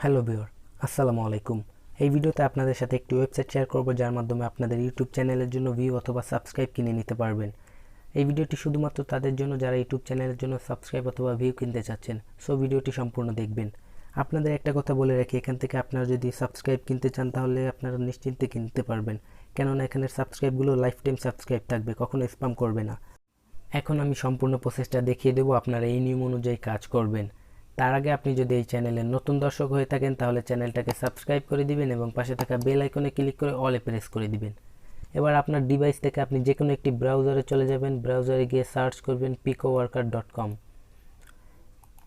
Hello viewer, আসসালামু আলাইকুম। এই ভিডিওতে আপনাদের সাথে একটি ওয়েবসাইট শেয়ার করব যার মাধ্যমে আপনাদের ইউটিউব চ্যানেলের জন্য ভিউ অথবা সাবস্ক্রাইব কিনে নিতে পারবেন। এই ভিডিওটি শুধুমাত্র তাদের জন্য যারা ইউটিউব চ্যানেলের জন্য সাবস্ক্রাইব অথবা ভিউ কিনতে চাচ্ছেন। সো ভিডিওটি সম্পূর্ণ দেখবেন। আপনাদের একটা কথা বলে রাখি, এখান থেকে আপনারা যদি সাবস্ক্রাইব কিনতে চান তাহলে আপনারা নিশ্চিন্তে কিনতে পারবেন, কেননা এখানের সাবস্ক্রাইবগুলো লাইফ টাইম সাবস্ক্রাইব থাকবে, কখনো স্প্যাম করবে না। এখন আমি সম্পূর্ণ প্রসেসটা দেখিয়ে দেবো, আপনারা এই নিয়ম অনুযায়ী কাজ করবেন। তার আগে আপনি যদি এই চ্যানেলের নতুন দর্শক হয়ে থাকেন তাহলে চ্যানেলটাকে সাবস্ক্রাইব করে দিবেন এবং পাশে থাকা বেল আইকনে ক্লিক করে অলে প্রেস করে দিবেন। এবার আপনার ডিভাইস থেকে আপনি যে কোনো একটি ব্রাউজারে চলে যাবেন। ব্রাউজারে গিয়ে সার্চ করবেন picoworker.com।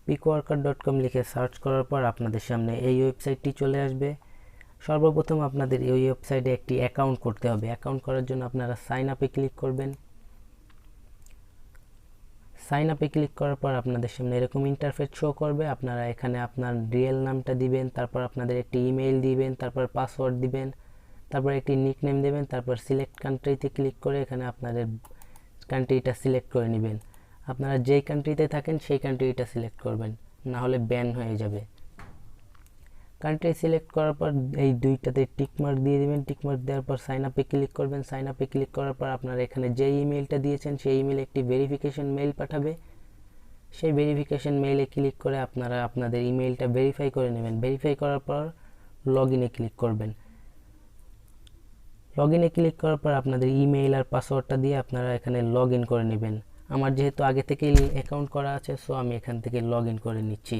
picoworker.com লিখে সার্চ করার পর আপনাদের সামনে এই ওয়েবসাইটটি চলে আসবে। সর্বপ্রথম আপনাদের এই ওয়েবসাইটে একটি অ্যাকাউন্ট করতে হবে। অ্যাকাউন্ট করার জন্য আপনারা সাইন আপে ক্লিক করবেন। সাইন আপে ক্লিক করার পর আপনাদের সামনে এরকম ইন্টারফেস শো করবে। আপনারা এখানে আপনার রিয়েল নামটা দিবেন, তারপর আপনাদের একটি ইমেইল দিবেন, তারপর পাসওয়ার্ড দিবেন, তারপর একটি নিকনেম দেবেন, তারপর সিলেক্ট কান্ট্রিতে ক্লিক করে এখানে আপনাদের কান্ট্রিটা সিলেক্ট করে নেবেন। আপনারা যেই কান্ট্রিতে থাকেন সেই কান্ট্রিটা সিলেক্ট করবেন, না হলে ব্যান হয়ে যাবে। কান্ট্রি সিলেক্ট করার পর এই দুইটাতে টিকমার্ক দিয়ে দিবেন। টিকমার্ক দেওয়ার পর সাইন আপে ক্লিক করবেন। সাইন আপে ক্লিক করার পর আপনারা এখানে যে ইমেলটা দিয়েছেন সেই ইমেলে একটি ভেরিফিকেশন মেইল পাঠাবে। সেই ভেরিফিকেশন মেইলে ক্লিক করে আপনারা আপনাদের ইমেলটা ভেরিফাই করে নেবেন। ভেরিফাই করার পর লগ ইনে ক্লিক করবেন। লগ ইনে ক্লিক করার পর আপনাদের ইমেইল আর পাসওয়ার্ডটা দিয়ে আপনারা এখানে লগ ইন করে নেবেন। আমার যেহেতু আগে থেকেই অ্যাকাউন্ট করা আছে, সো আমি এখান থেকে লগ ইন করে নিচ্ছি।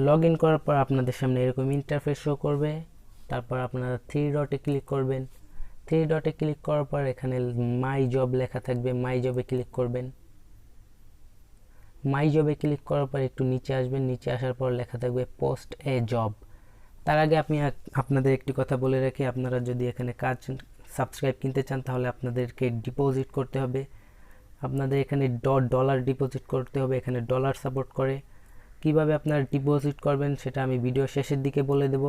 লগ ইন করার পর আপনাদের সামনে এরকম ইন্টারফেস শো করবে। তারপর আপনারা থ্রি ডটে ক্লিক করবেন। থ্রি ডটে ক্লিক করার পর এখানে মাই জব লেখা থাকবে, মাই জবে ক্লিক করবেন। মাই জবে ক্লিক করার পর একটু নিচে আসবেন। নিচে আসার পর লেখা থাকবে পোস্ট এ জব। তার আগে আমি আপনাদের একটি কথা বলে রাখি, আপনারা যদি এখানে কাজ সাবস্ক্রাইব কিনতে চান তাহলে আপনাদেরকে ডিপোজিট করতে হবে। আপনাদের এখানে ডলার ডিপোজিট করতে হবে, এখানে ডলার সাপোর্ট করে। কিভাবে আপনারা ডিপোজিট করবেন সেটা আমি ভিডিও শেষের দিকে বলে দেব,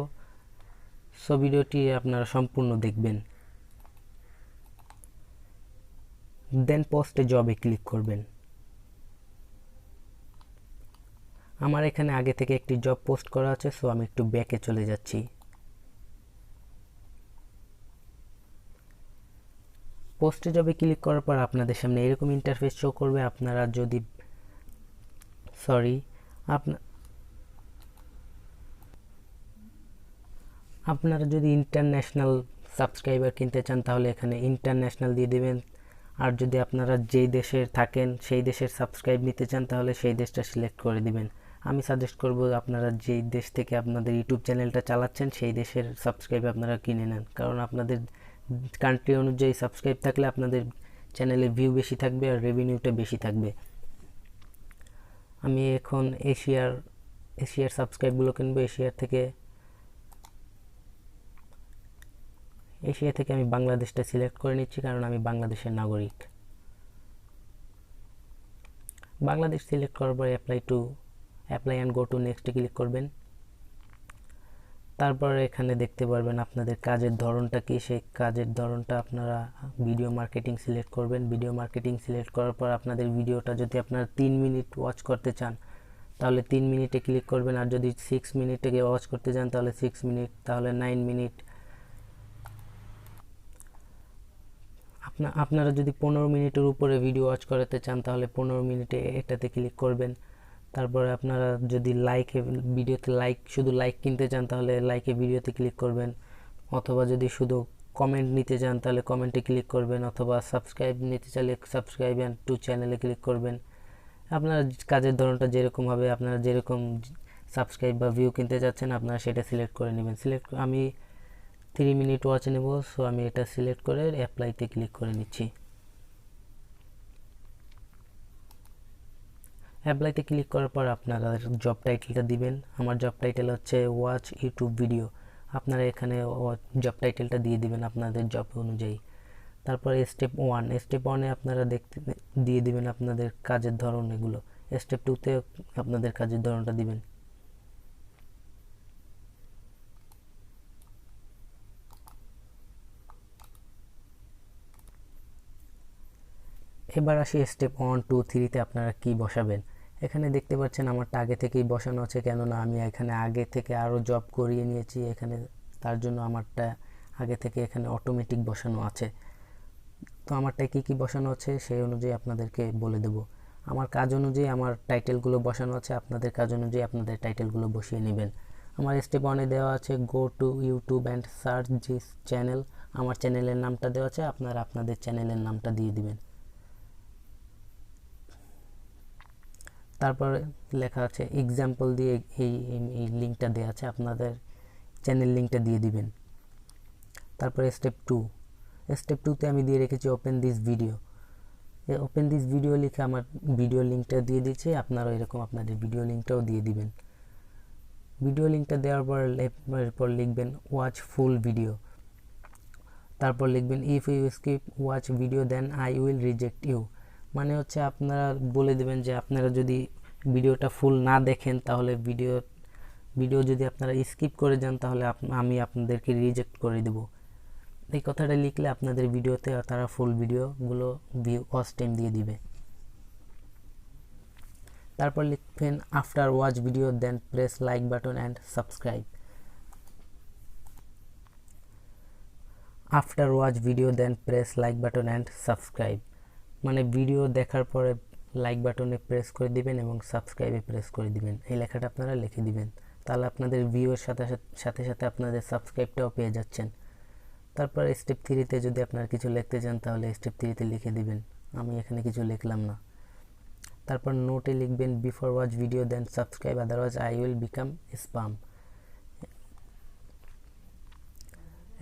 সো ভিডিওটি আপনারা সম্পূর্ণ দেখবেন। দেন পোস্টে জবে ক্লিক করবেন। আমার এখানে আগে থেকে একটি জব পোস্ট করা আছে, সো আমি একটু ব্যাকে চলে যাচ্ছি। পোস্টে জবে ক্লিক করার পর আপনাদের সামনে এরকম ইন্টারফেস শো করবে। আপনারা যদি আপনারা যদি ইন্টারন্যাশনাল সাবস্ক্রাইবার কিনতে চান তাহলে এখানে ইন্টারন্যাশনাল দিয়ে দেবেন। আর যদি আপনারা যেই দেশে থাকেন সেই দেশের সাবস্ক্রাইব নিতে চান তাহলে সেই দেশটা সিলেক্ট করে দিবেন। আমি সাজেস্ট করব আপনারা যেই দেশ থেকে আপনাদের ইউটিউব চ্যানেলটা চালাচ্ছেন সেই দেশের সাবস্ক্রাইব আপনারা কিনে নেন, কারণ আপনাদের কান্ট্রি অনুযায়ী সাবস্ক্রাইব থাকলে আপনাদের চ্যানেলে ভিউ বেশি থাকবে আর রেভিনিউটা বেশি থাকবে। আমি এখন এশিয়ার সাবস্ক্রাইবগুলো কিনবো। এশিয়া থেকে আমি বাংলাদেশটা সিলেক্ট করে নিচ্ছি, কারণ আমি বাংলাদেশের নাগরিক। বাংলাদেশ সিলেক্ট করার পর অ্যাপ্লাই অ্যান্ড গো টু নেক্সটে ক্লিক করবেন। তারপর এখানে দেখতে পারবেন আপনাদের কাজের ধরনটা কি। সেই কাজের ধরনটা আপনারা ভিডিও মার্কেটিং সিলেক্ট করবেন। ভিডিও মার্কেটিং সিলেক্ট করার পর আপনাদের ভিডিওটা যদি আপনারা 3 মিনিট ওয়াচ করতে চান তাহলে 3 মিনিটে ক্লিক করবেন, আর যদি 6 মিনিটে ওয়াচ করতে চান তাহলে 6 মিনিট, তাহলে 9 মিনিট। আপনারা যদি 15 মিনিটের উপরে ভিডিও ওয়াচ করাতে চান তাহলে 15 মিনিটে এটাতে ক্লিক করবেন। তারপরে আপনারা যদি শুধু লাইক কিনতে চান তাহলে লাইকে ভিডিওতে ক্লিক করবেন, অথবা যদি শুধু কমেন্ট নিতে চান তাহলে কমেন্টে ক্লিক করবেন, অথবা সাবস্ক্রাইব নিতে চাইলে সাবস্ক্রাইব অ্যান্ড টু চ্যানেলে ক্লিক করবেন। আপনার কাজের ধরনটা যেরকম হবে, আপনারা যেরকম সাবস্ক্রাইব বা ভিউ কিনতে চাচ্ছেন আপনারা সেটা সিলেক্ট করে নেবেন। আমি 3 মিনিট ওয়াচ নেব, সো আমি এটা সিলেক্ট করে অ্যাপ্লাইতে ক্লিক করে নিচ্ছি। অ্যাপ্লাইতে ক্লিক করার পর আপনারা জব টাইটেলটা দিবেন। আমার জব টাইটেল হচ্ছে ওয়াচ ইউটিউব ভিডিও। আপনারা এখানে জব টাইটেলটা দিয়ে দিবেন আপনাদের জব অনুযায়ী। তারপরে স্টেপ 1 আপনারা দিয়ে দিবেন আপনাদের কাজের ধরন এগুলো। স্টেপ 2তে আপনাদের কাজের ধরনটা দিবেন। এবার আসি স্টেপ 1 2 3 তে আপনারা কি বসাবেন। এখানে দেখতে পাচ্ছেন আমারটা আগে থেকেই বসানো আছে, কেননা আমি এখানে আগে থেকে আরও জব করিয়ে নিয়েছি এখানে, তার জন্য আমারটা আগে থেকে এখানে অটোমেটিক বসানো আছে। তো আমারটায় কী কী বসানো আছে সেই অনুযায়ী আপনাদেরকে বলে দেব। আমার কাজ অনুযায়ী আমার টাইটেলগুলো বসানো আছে, আপনাদের কাজ অনুযায়ী আপনাদের টাইটেলগুলো বসিয়ে নেবেন। আমার স্টেপ 1 দেওয়া আছে go to YouTube and search this channel. আমার চ্যানেলের নামটা দেওয়া আছে, আপনারা আপনাদের চ্যানেলের নামটা দিয়ে দিবেন। তারপরে লেখা আছে এক্সাম্পল দিয়ে এই লিঙ্কটা দেওয়া আছে, আপনাদের চ্যানেল লিঙ্কটা দিয়ে দিবেন। তারপরে স্টেপ 2তে আমি দিয়ে রেখেছি open this video. Open this video লিখে আমার ভিডিও লিঙ্কটা দিয়ে দিচ্ছি, আপনারা এরকম আপনাদের ভিডিও লিঙ্কটাও দিয়ে দিবেন। ভিডিও লিঙ্কটা দেওয়ার পর লিখবেন ওয়াচ ফুল ভিডিও। তারপর লিখবেন if you skip watch video then I will reject you. মানে হচ্ছে আপনারা বলে দেবেন যে আপনারা যদি ভিডিওটা ফুল না দেখেন তাহলে ভিডিও যদি আপনারা স্কিপ করে যান তাহলে আমি আপনাদেরকে রিজেক্ট করে দেব। এই কথাটা লিখলে আপনাদের ভিডিওতে তারা ফুল ভিডিওগুলো ওয়াচ টাইম দিয়ে দিবে। তারপর লিখবেন after watch video then press like button and subscribe. After watch video then press like button and subscribe, মানে ভিডিও দেখার পরে লাইক বাটনে প্রেস করে দিবেন এবং সাবস্ক্রাইবে প্রেস করে দিবেন। এই লেখাটা আপনারা লিখে দিবেন, তাহলে আপনাদের ভিউয়ের সাথে সাথে আপনাদের সাবস্ক্রাইবটাও পেয়ে যাচ্ছেন। তারপর স্টেপ 3তে যদি আপনারা কিছু লিখতে চান তাহলে স্টেপ 3তে লিখে দিবেন, আমি এখানে কিছু লিখলাম না। তারপর নোটে লিখবেন before watch video then subscribe otherwise I will become spam.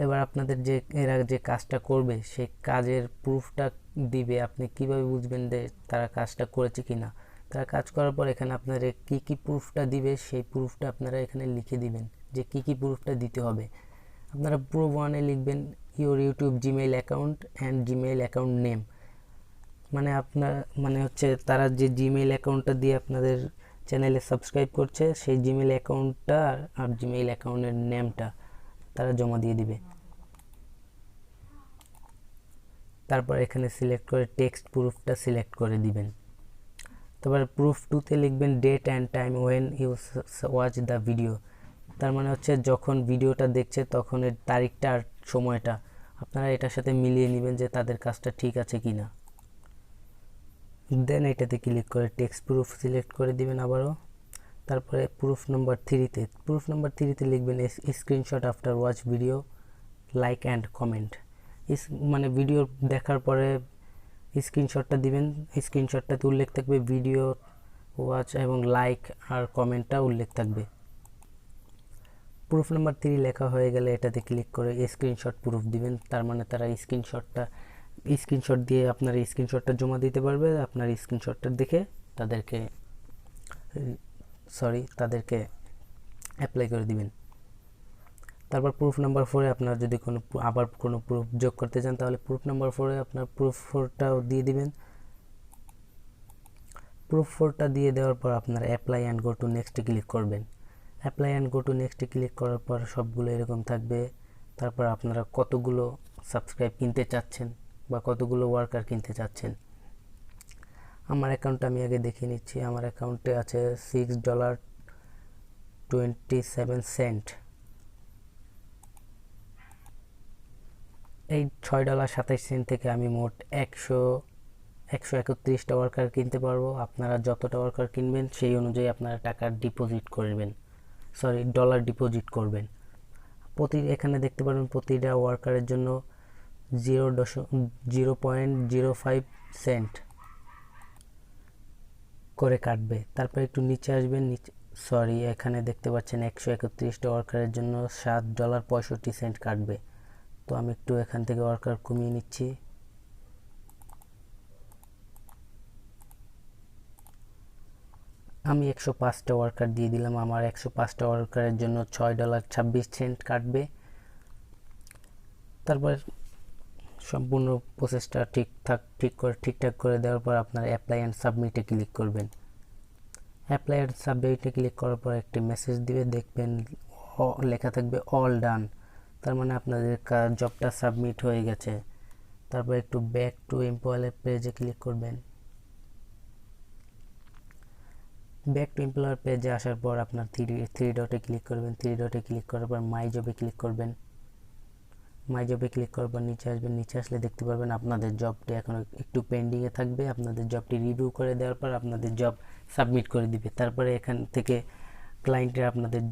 এবার আপনাদের এরা যে কাজটা করবে সেই কাজের প্রুফটা দিবে, আপনি কিভাবে বুঝবেন যে তারা কাজটা করেছে কিনা। তারা কাজ করার পর এখানে আপনারা কি কি প্রুফটা দিবে সেই প্রুফটা আপনারা এখানে লিখে দিবেন যে কি কি প্রুফটা দিতে হবে। আপনারা প্রুফ 1-এ লিখবেন your YouTube Gmail account and Gmail account name, মানে হচ্ছে তারা যে জিমেইল অ্যাকাউন্টটা দিয়ে আপনাদের চ্যানেলে সাবস্ক্রাইব করছে সেই জিমেইল অ্যাকাউন্টটা আর জিমেইল অ্যাকাউন্টের নেমটা তারা জমা দিয়ে দিবে। তারপর এখানে সিলেক্ট করে টেক্সট প্রুফটা সিলেক্ট করে দিবেন। তারপর প্রুফ 2-তে লিখবেন date and time when you watch the video. তার মানে হচ্ছে যখন ভিডিওটা দেখছে তখন এর তারিখটা আর সময়টা আপনারা এটার সাথে মিলিয়ে নেবেন যে তাদের কাজটা ঠিক আছে কিনা। দেন এটাতে ক্লিক করে টেক্সট প্রুফ সিলেক্ট করে দিবেন আবারও। তারপরে প্রুফ নাম্বার 3-তে লিখবেন screenshot after watch video like and comment. মানে ভিডিও দেখার পরে স্ক্রিনশটটা দিবেন, স্ক্রিনশটটাতে উল্লেখ থাকবে ভিডিও ওয়াচ এবং লাইক আর কমেন্টটা উল্লেখ থাকবে। প্রুফ নাম্বার 3 লেখা হয়ে গেলে এটাতে ক্লিক করে স্ক্রিনশট প্রুফ দিবেন, তার মানে তারা স্ক্রিনশট দিয়ে আপনার স্ক্রিনশটটা জমা দিতে পারবে। আপনার স্ক্রিনশটটা দেখে তাদেরকে অ্যাপ্লাই করে দিবেন। তারপর প্রুফ নাম্বার 4-এ আপনার যদি কোনো প্রুফ যোগ করতে চান তাহলে প্রুফ নাম্বার 4-এ আপনার প্রুফ 4টাও দিয়ে দিবেন। প্রুফ 4টা দিয়ে দেওয়ার পর আপনার অ্যাপ্লাই অ্যান্ড গো টু নেক্সটে ক্লিক করবেন। অ্যাপ্লাই অ্যান্ড গো টু নেক্সটে ক্লিক করার পর সবগুলো এরকম থাকবে। তারপর আপনারা কতগুলো সাবস্ক্রাইব কিনতে চাচ্ছেন বা কতগুলো ওয়ার্কার কিনতে চাচ্ছেন। আমার অ্যাকাউন্টটা আমি আগে দেখে নিচ্ছি। আমার অ্যাকাউন্টে আছে $6.27। এই $6.27 থেকে আমি মোট 131টা ওয়ার্কার কিনতে পারবো। আপনারা যতটা ওয়ার্কার কিনবেন সেই অনুযায়ী আপনারা টাকা ডলার ডিপোজিট করবেন। এখানে দেখতে পারবেন প্রতিটা ওয়ার্কারের জন্য 0.05 সেন্ট করে কাটবে। তারপর একটু নিচে আসবেন, এখানে দেখতে পাচ্ছেন 131টা ওয়ার্কারের জন্য $7.65 কাটবে। তো আমি একটু এখান থেকে ওয়ার্কার কমিয়ে নিচ্ছি। আমি 105টা ওয়ার্কার দিয়ে দিলাম। আমার 105টা ওয়ার্কারের জন্য $6.26 কাটবে। তারপর সম্পূর্ণ প্রসেসটা ঠিকঠাক করে দেওয়ার পর আপনার অ্যাপ্লাই অ্যান্ড সাবমিটে ক্লিক করবেন। অ্যাপ্লাই অ্যান্ড সাবমিটে ক্লিক করার পর একটি মেসেজ দিবে, দেখবেন লেখা থাকবে অল ডান। তার মানে আপনাদের জবটা সাবমিট হয়ে গেছে। তারপর একটু ব্যাক টু এমপ্লয়ার পেজে ক্লিক করবেন। ব্যাক টু এমপ্লয়ার পেজে আসার পর আপনার থ্রি ডটে ক্লিক করবেন। থ্রি ডটে ক্লিক করার পর মাই জবে ক্লিক করবেন। মাই জবে ক্লিক করার পর নিচে আসবেন। নিচে আসলে দেখতে পারবেন আপনাদের জবটি এখন একটু পেন্ডিংয়ে থাকবে। আপনাদের জবটি রিভিউ করে দেওয়ার পর আপনাদের জব সাবমিট করে দিবে। তারপরে এখান থেকে ক্লায়েন্টের আপনাদের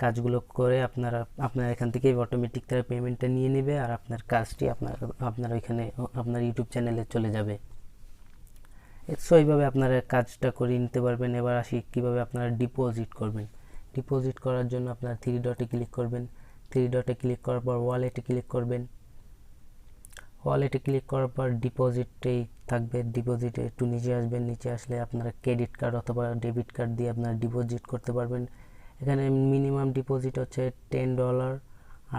কাজগুলো করে আপনার এখান থেকে অটোমেটিক তারা পেমেন্টটা নিয়ে নেবে, আর আপনার কাজটি আপনার ওইখানে আপনার ইউটিউব চ্যানেলে চলে যাবে। সো এইভাবে আপনারা কাজটা করে নিতে পারবেন। এবার আসি কীভাবে আপনারা ডিপোজিট করবেন। ডিপোজিট করার জন্য আপনারা থ্রি ডটে ক্লিক করবেন। থ্রি ডটে ক্লিক করার পর ওয়ালেটে ক্লিক করবেন। ওয়ালেটে ক্লিক করার পর ডিপোজিটেই থাকবে। ডিপোজিটে একটু নিচে আসবেন। নিচে আসলে আপনারা ক্রেডিট কার্ড অথবা ডেবিট কার্ড দিয়ে আপনারা ডিপোজিট করতে পারবেন। এখানে মিনিমাম ডিপোজিট হচ্ছে $10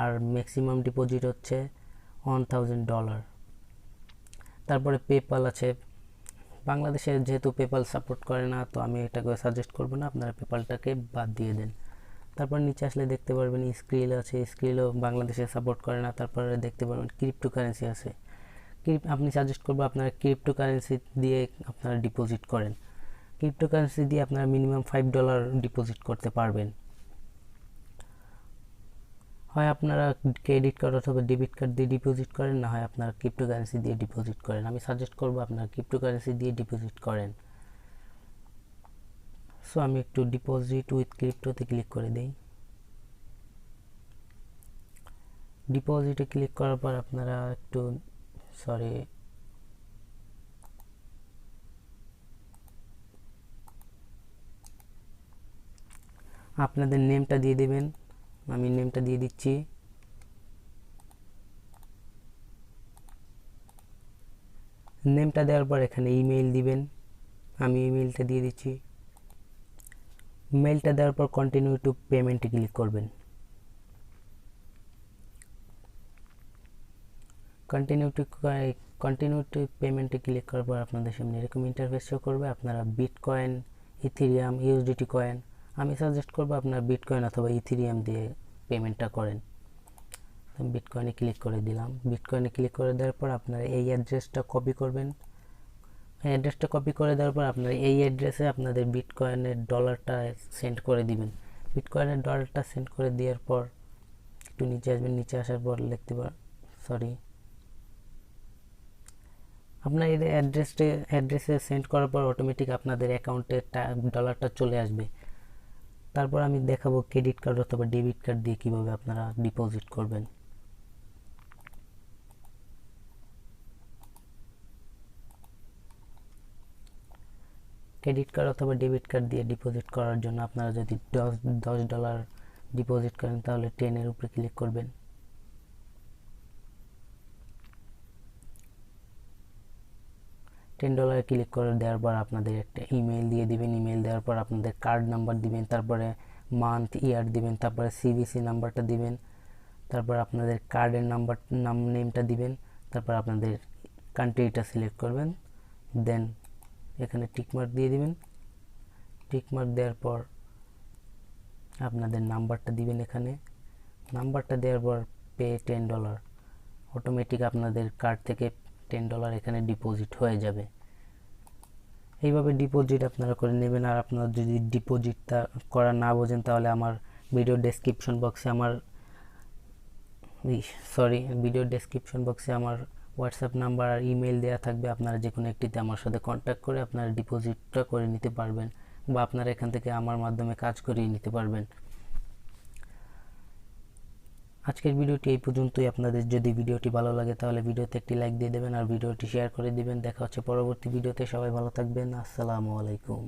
আর ম্যাক্সিমাম ডিপোজিট হচ্ছে $1000। তারপরে পেপাল আছে। বাংলাদেশে যেহেতু পেপাল সাপোর্ট করে না, তো আমি এটাকে সাজেস্ট করব না, আপনারা পেপালটাকে বাদ দিয়ে দেন। তারপর নিচে আসলে দেখতে পারবেন স্ক্রিল আছে। স্ক্রিলও বাংলাদেশে সাপোর্ট করে না। তারপরে দেখতে পারবেন ক্রিপ্টো কারেন্সি আছে। আপনি সাজেস্ট করবো আপনারা ক্রিপ্টো কারেন্সি দিয়ে আপনারা ডিপোজিট করেন। ক্রিপ্টো কারেন্সি দিয়ে আপনারা মিনিমাম $5 ডিপোজিট করতে পারবেন। হয় আপনারা ক্রেডিট কার্ড অথবা ডেবিট কার্ড দিয়ে ডিপোজিট করেন, না হয় আপনারা ক্রিপ্টো কারেন্সি দিয়ে ডিপোজিট করেন। আমি সাজেস্ট করবো আপনারা ক্রিপ্টো কারেন্সি দিয়ে ডিপোজিট করেন। সো আমি একটু ডিপোজিট উইথ ক্রিপ্টোতে ক্লিক করে দিই। ডিপোজিটে ক্লিক করার পর আপনারা একটু আপনাদের নেমটা দিয়ে দেবেন। আমি নেমটা দিয়ে দিচ্ছি। নেমটা দেওয়ার পর এখানে ইমেইল দিবেন। আমি ইমেইলটা দিয়ে দিচ্ছি। মেইলটা দেওয়ার পর কন্টিনিউ টু পেমেন্টে ক্লিক করবেন। কন্টিনিউ টু পেমেন্টে ক্লিক করার পর আপনাদের সামনে এরকম ইন্টারফেস শো করবে। আপনারা বিটকয়েন, ইথেরিয়াম, ইউএসডিটি কয়েন, আমি সাজেস্ট করবো আপনারা বিটকয়েন অথবা ইথেরিয়াম দিয়ে পেমেন্টটা করেন। বিটকয়েনে ক্লিক করে দিলাম। বিটকয়েনে ক্লিক করে দেওয়ার পর আপনারা এই অ্যাড্রেসটা কপি করবেন। এই অ্যাড্রেসটা কপি করে দেওয়ার পর আপনারা এই অ্যাড্রেসে আপনাদের বিটকয়েনের ডলারটা সেন্ড করে দিবেন। বিটকয়েনের ডলারটা সেন্ড করে দেওয়ার পর একটু নিচে আসবেন। নিচে আসার পর লিখতে পার আপনার এই অ্যাড্রেসে সেন্ড করার পর অটোমেটিক আপনাদের অ্যাকাউন্টে ডলারটা চলে আসবে। তারপর আমি দেখাবো ক্রেডিট কার্ড অথবা ডেবিট কার্ড দিয়ে কিভাবে আপনারা ডিপোজিট করবেন। ক্রেডিট কার্ড অথবা ডেবিট কার্ড দিয়ে ডিপোজিট করার জন্য আপনারা যদি $10 ডিপোজিট করেন তাহলে 10 এর উপরে ক্লিক করবেন। $10 ক্লিক করে দেওয়ার পর আপনাদের একটা ইমেইল দিয়ে দিবেন। ইমেইল দেওয়ার পর আপনাদের কার্ড নাম্বার দিবেন, তারপরে মান্থ, ইয়ার দিবেন, তারপরে সিভিসি নাম্বারটা দিবেন, তারপর আপনাদের কার্ডের নেমটা দিবেন, তারপর আপনাদের কান্ট্রিটা সিলেক্ট করবেন, দেন এখানে টিকমার্ক দিয়ে দিবেন। টিকমার্ক দেওয়ার পর আপনাদের নাম্বারটা দিবেন। এখানে নাম্বারটা দেওয়ার পর পে $10, অটোমেটিক আপনাদের কার্ড থেকে $10 এখানে ডিপোজিট হয়ে যাবে। এইভাবে ডিপোজিট আপনারা করে নেবেন। আর আপনারা যদি ডিপোজিটটা করা না বোঝেন তাহলে আমার ভিডিও ডেসক্রিপশন বক্সে আমার হোয়াটসঅ্যাপ নাম্বার আর ইমেল দেওয়া থাকবে। আপনারা যে কোনো একটিতে আমার সাথে কন্ট্যাক্ট করে আপনারা ডিপোজিটটা করে নিতে পারবেন, বা আপনারা এখান থেকে আমার মাধ্যমে কাজ করিয়ে নিতে পারবেন। আজকের ভিডিওটি এই পর্যন্তই। আপনাদের যদি ভিডিওটি ভালো লাগে তাহলে ভিডিওতে একটি লাইক দিয়ে দেবেন আর ভিডিওটি শেয়ার করে দিবেন। দেখা হচ্ছে পরবর্তী ভিডিওতে। সবাই ভালো থাকবেন। আসসালামু আলাইকুম।